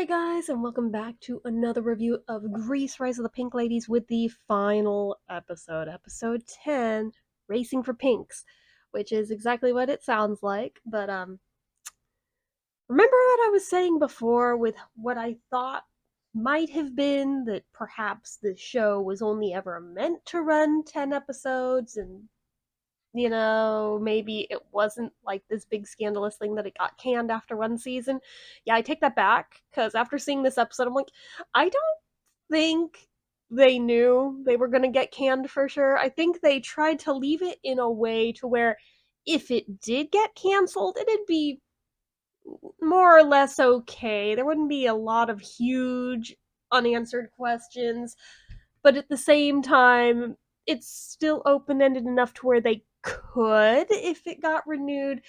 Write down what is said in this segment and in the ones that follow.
Hey guys, and welcome back to another review of Grease Rise of the Pink Ladies with the final episode, episode 10, Racing for Pinks, which is exactly what it sounds like. But remember what I was saying before with what I thought might have been that perhaps the show was only ever meant to run 10 episodes and maybe it wasn't like this big scandalous thing that it got canned after one season. Yeah, I take that back because after seeing this episode, I'm like, I don't think they knew they were going to get canned for sure. I think they tried to leave it in a way to where if it did get canceled, it'd be more or less okay. There wouldn't be a lot of huge unanswered questions, but at the same time, it's still open ended enough to where they could, if it got renewed,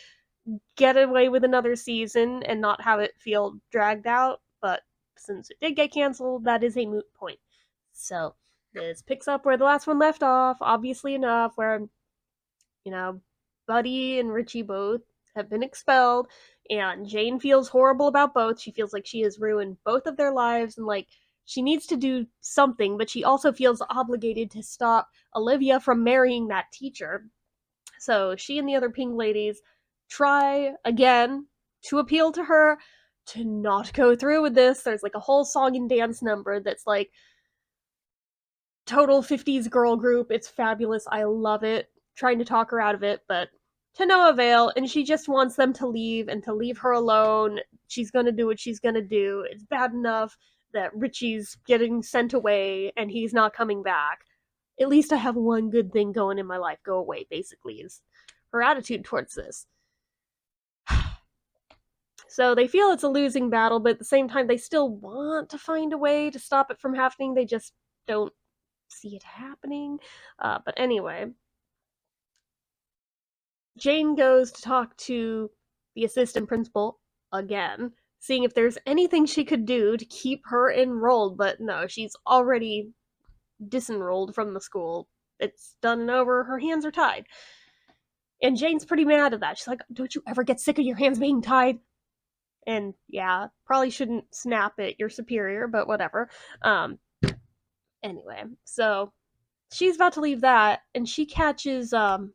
get away with another season and not have it feel dragged out. But since it did get canceled, that is a moot point. So this picks up where the last one left off, obviously enough, where, you know, Buddy and Richie both have been expelled, and Jane feels horrible about both. She feels like she has ruined both of their lives, and like she needs to do something, but she also feels obligated to stop Olivia from marrying that teacher. So she and the other pink ladies try again to appeal to her to not go through with this. There's like a whole song and dance number that's like total 50s girl group. It's fabulous. I love it. Trying to talk her out of it, but to no avail. And she just wants them to leave and to leave her alone. She's gonna do what she's gonna do. It's bad enough that Richie's getting sent away and he's not coming back. At least I have one good thing going in my life. Go away, basically, is her attitude towards this. So they feel it's a losing battle, but at the same time, they still want to find a way to stop it from happening. They just don't see it happening. But anyway, Jane goes to talk to the assistant principal again, seeing if there's anything she could do to keep her enrolled, but no, she's already disenrolled from the school. It's done and over, her hands are tied. And Jane's pretty mad at that. She's like, don't you ever get sick of your hands being tied? And yeah, probably shouldn't snap at your superior, but whatever. Anyway, so she's about to leave that, and she catches oh,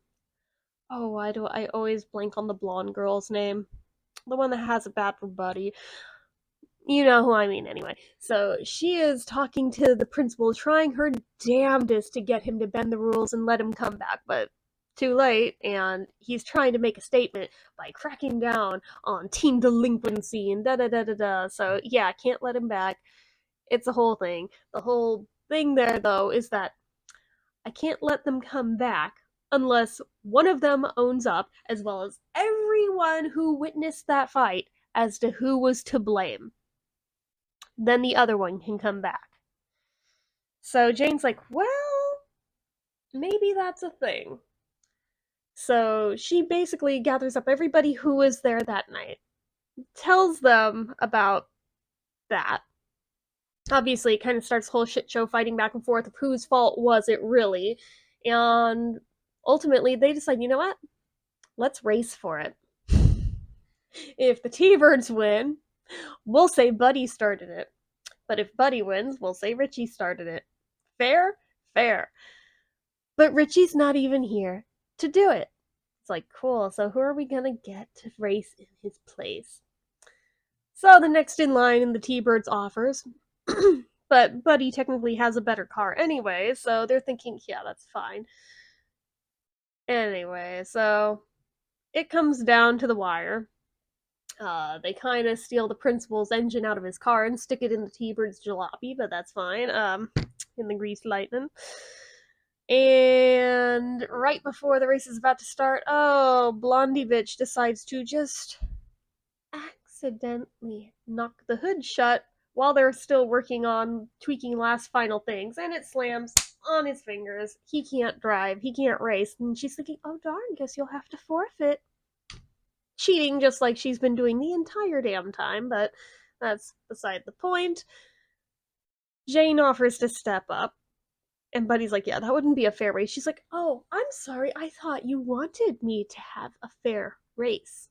why do I always blank on the blonde girl's name? The one that has a bad buddy. You know who I mean anyway. So she is talking to the principal, trying her damnedest to get him to bend the rules and let him come back, but too late, and he's trying to make a statement by cracking down on teen delinquency and da da da da da. So yeah, can't let him back. It's a whole thing. The whole thing there, though, is that I can't let them come back unless one of them owns up, as well as everyone who witnessed that fight, as to who was to blame. Then the other one can come back. So Jane's like, well, maybe that's a thing. So she basically gathers up everybody who was there that night, tells them about that. Obviously, it kind of starts a whole shit show fighting back and forth of whose fault was it really. And ultimately, they decide, you know what? Let's race for it. If the T-Birds win, we'll say Buddy started it. But if Buddy wins, we'll say Richie started it. Fair? Fair. But Richie's not even here to do it. It's like, cool, so who are we gonna get to race in his place? So the next in line in the T-Birds offers, but Buddy technically has a better car anyway, so they're thinking, yeah, that's fine. Anyway, so it comes down to the wire. They kind of steal the principal's engine out of his car and stick it in the T-Bird's jalopy, but that's fine. In the Greased Lightning. And right before the race is about to start, oh, Blondie bitch decides to just accidentally knock the hood shut while they're still working on tweaking last final things, and it slams on his fingers. He can't drive, he can't race, and she's thinking, oh darn, guess you'll have to forfeit. Cheating just like she's been doing the entire damn time, but that's beside the point. Jane offers to step up, and Buddy's like, yeah, that wouldn't be a fair race. She's like, oh, I'm sorry, I thought you wanted me to have a fair race.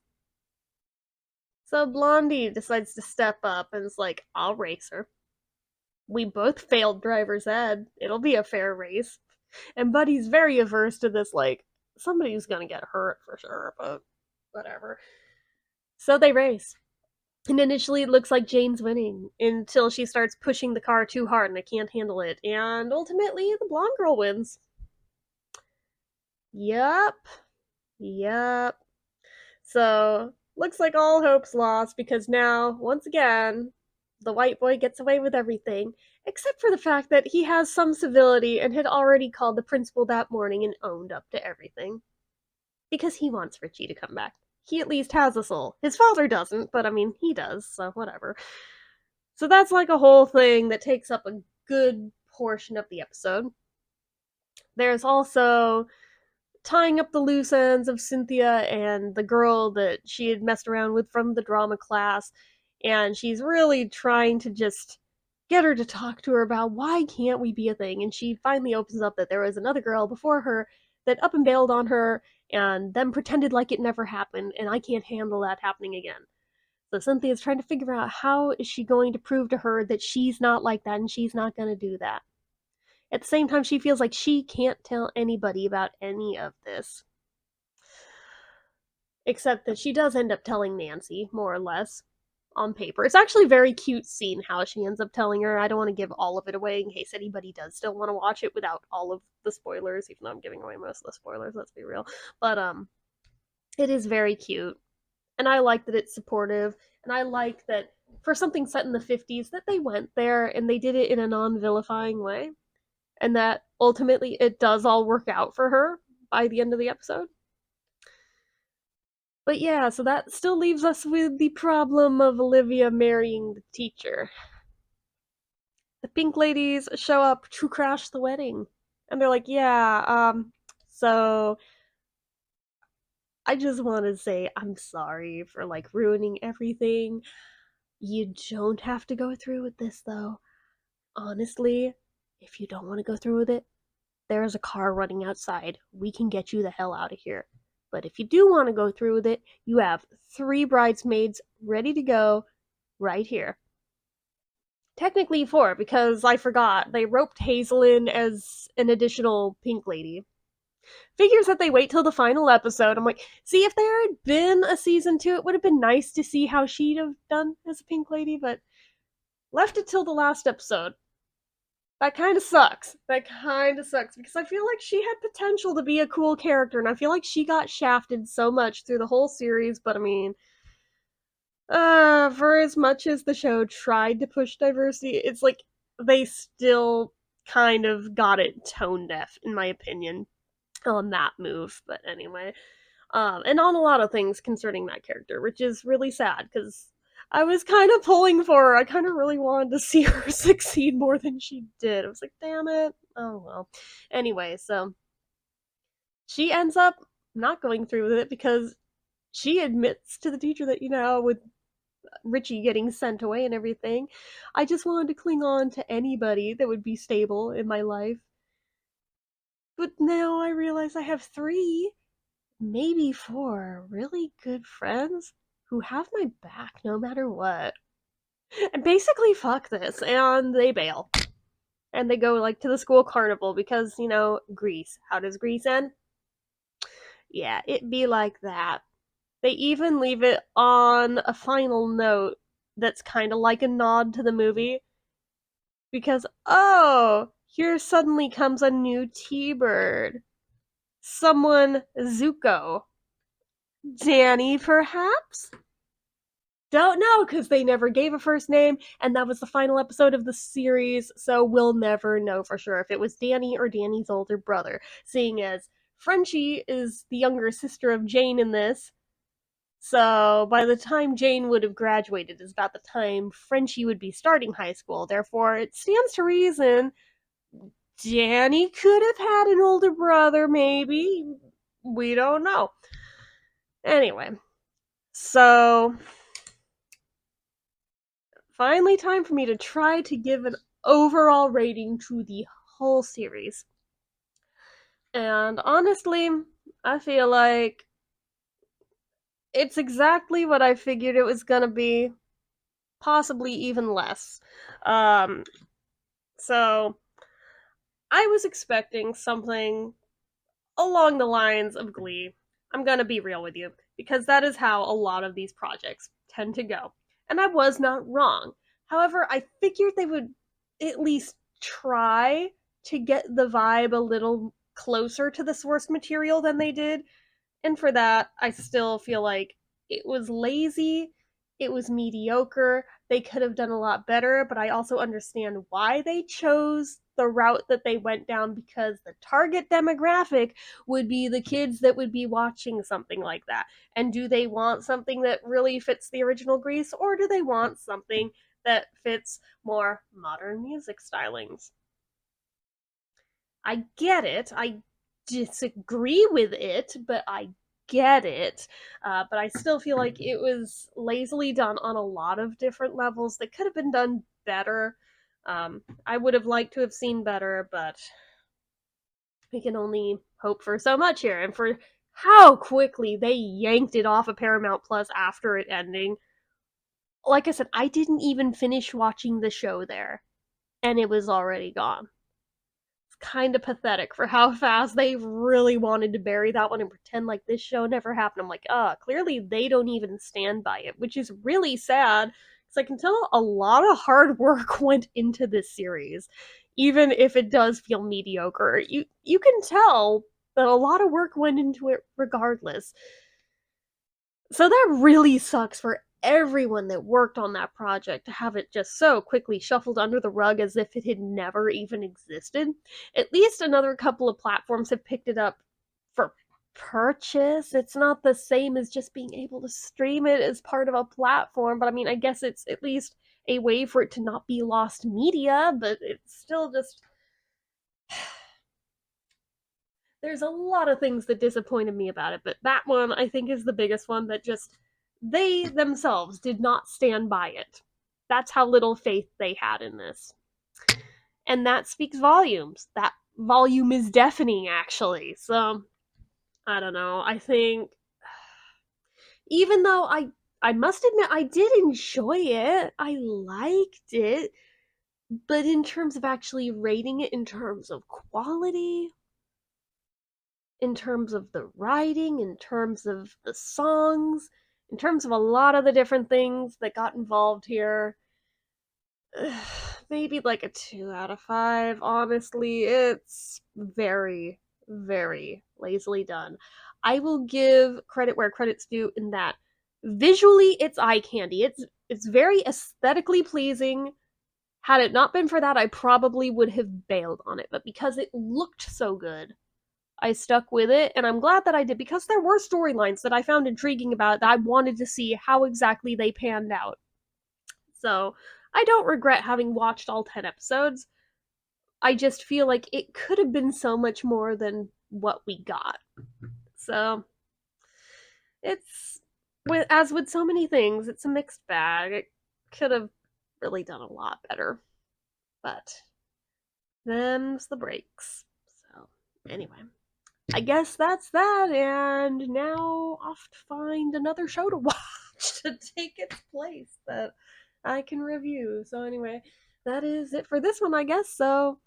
So Blondie decides to step up and is like, I'll race her. We both failed driver's ed. It'll be a fair race. And Buddy's very averse to this, like, somebody's gonna get hurt for sure, but whatever. So they race. And initially it looks like Jane's winning until she starts pushing the car too hard and I can't handle it. And ultimately, the blonde girl wins. Yup. Yup. So, looks like all hope's lost because now, once again, the white boy gets away with everything, except for the fact that he has some civility and had already called the principal that morning and owned up to everything. Because he wants Richie to come back. He at least has a soul. His father doesn't, but I mean, he does, so whatever. So that's like a whole thing that takes up a good portion of the episode. There's also tying up the loose ends of Cynthia and the girl that she had messed around with from the drama class, and she's really trying to just get her to talk to her about why can't we be a thing, and she finally opens up that there was another girl before her that up and bailed on her and then pretended like it never happened, and I can't handle that happening again. So Cynthia's trying to figure out how is she going to prove to her that she's not like that and she's not going to do that. At the same time, she feels like she can't tell anybody about any of this. Except that she does end up telling Nancy, more or less, on paper. It's actually a very cute scene how she ends up telling her. I don't want to give all of it away in case anybody does still want to watch it without all of the spoilers, even though I'm giving away most of the spoilers, let's be real. But it is very cute. And I like that it's supportive, and I like that for something set in the 50s that they went there and they did it in a non-vilifying way, and that ultimately it does all work out for her by the end of the episode. But yeah, so that still leaves us with the problem of Olivia marrying the teacher. The pink ladies show up to crash the wedding. And they're like, yeah, so I just want to say I'm sorry for like ruining everything. You don't have to go through with this though. Honestly, if you don't want to go through with it, there's a car running outside. We can get you the hell out of here. But if you do want to go through with it, you have 3 bridesmaids ready to go right here. Technically 4, because I forgot. They roped Hazel in as an additional pink lady. Figures that they wait till the final episode. I'm like, see, if there had been a season 2, it would have been nice to see how she'd have done as a pink lady, but left it till the last episode. That kind of sucks. That kind of sucks because I feel like she had potential to be a cool character, and I feel like she got shafted so much through the whole series. But I mean, for as much as the show tried to push diversity, it's like they still kind of got it tone deaf, in my opinion, on that move. But anyway, and on a lot of things concerning that character, which is really sad because I was kind of pulling for her. I kind of really wanted to see her succeed more than she did. I was like, damn it. Oh well. Anyway, so she ends up not going through with it because she admits to the teacher that, with Richie getting sent away and everything, I just wanted to cling on to anybody that would be stable in my life. But now I realize I have 3, maybe 4 really good friends who have my back no matter what. And basically, fuck this. And they bail. And they go, like, to the school carnival because, Grease. How does Grease end? Yeah, it be like that. They even leave it on a final note that's kind of like a nod to the movie. Because, oh, here suddenly comes a new T-Bird. Someone Zuko. Danny, perhaps? Don't know because they never gave a first name, and that was the final episode of the series, so we'll never know for sure if it was Danny or Danny's older brother, seeing as Frenchie is the younger sister of Jane in this. So by the time Jane would have graduated is about the time Frenchie would be starting high school. Therefore, it stands to reason Danny could have had an older brother, maybe. We don't know. Anyway, so finally time for me to try to give an overall rating to the whole series. And honestly, I feel like It's exactly what I figured it was gonna be, possibly even less. Um, so I was expecting something along the lines of Glee. I'm gonna be real with you, because that is how a lot of these projects tend to go. And I was not wrong. However, I figured they would at least try to get the vibe a little closer to the source material than they did, and for that, I still feel like it was lazy, it was mediocre. They could have done a lot better, but I also understand why they chose the route that they went down, because the target demographic would be the kids that would be watching something like that. And do they want something that really fits the original Grease, or do they want something that fits more modern music stylings? I get it. I disagree with it, but I get it. But I still feel like it was lazily done on a lot of different levels that could have been done better. I would have liked to have seen better, but we can only hope for so much here. And for how quickly they yanked it off of Paramount Plus after it ending. Like I said, I didn't even finish watching the show there, and it was already gone. Kind of pathetic for how fast they really wanted to bury that one and pretend like this show never happened. I'm like, clearly they don't even stand by it, which is really sad because I can tell a lot of hard work went into this series, even if it does feel mediocre. You can tell that a lot of work went into it regardless. So that really sucks for everyone that worked on that project to have it just so quickly shuffled under the rug as if it had never even existed. At least another couple of platforms have picked it up for purchase. It's not the same as just being able to stream it as part of a platform, but I mean, I guess it's at least a way for it to not be lost media, but it's still just there's a lot of things that disappointed me about it, but that one I think is the biggest one that just they themselves did not stand by it. That's how little faith they had in this. And that speaks volumes. That volume is deafening, actually. So, I don't know. I think even though I must admit I did enjoy it. I liked it, but in terms of actually rating it in terms of quality, in terms of the writing, in terms of the songs, in terms of a lot of the different things that got involved here. Maybe like a 2 out of 5. Honestly, it's very, very lazily done. I will give credit where credit's due in that visually it's eye candy. It's very aesthetically pleasing. Had it not been for that, I probably would have bailed on it, but because it looked so good, I stuck with it, and I'm glad that I did, because there were storylines that I found intriguing about it that I wanted to see how exactly they panned out. So, I don't regret having watched all 10 episodes. I just feel like it could have been so much more than what we got. So, it's as with so many things, it's a mixed bag. It could have really done a lot better. But them's the breaks. So, anyway. I guess that's that, and now off to find another show to watch to take its place that I can review. So anyway, that is it for this one, I guess. So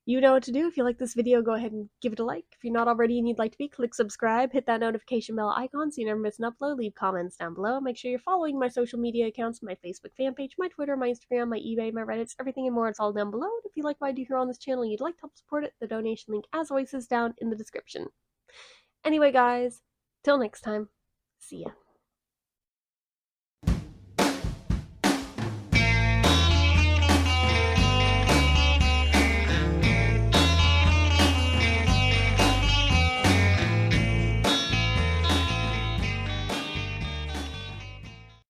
you know what to do. If you like this video, go ahead and give it a like. If you're not already and you'd like to be, click subscribe, hit that notification bell icon so you never miss an upload, leave comments down below. Make sure you're following my social media accounts, my Facebook fan page, my Twitter, my Instagram, my eBay, my Reddits, everything and more. It's all down below. And if you like what I do here on this channel and you'd like to help support it, the donation link, as always, is down in the description. Anyway, guys, till next time, see ya.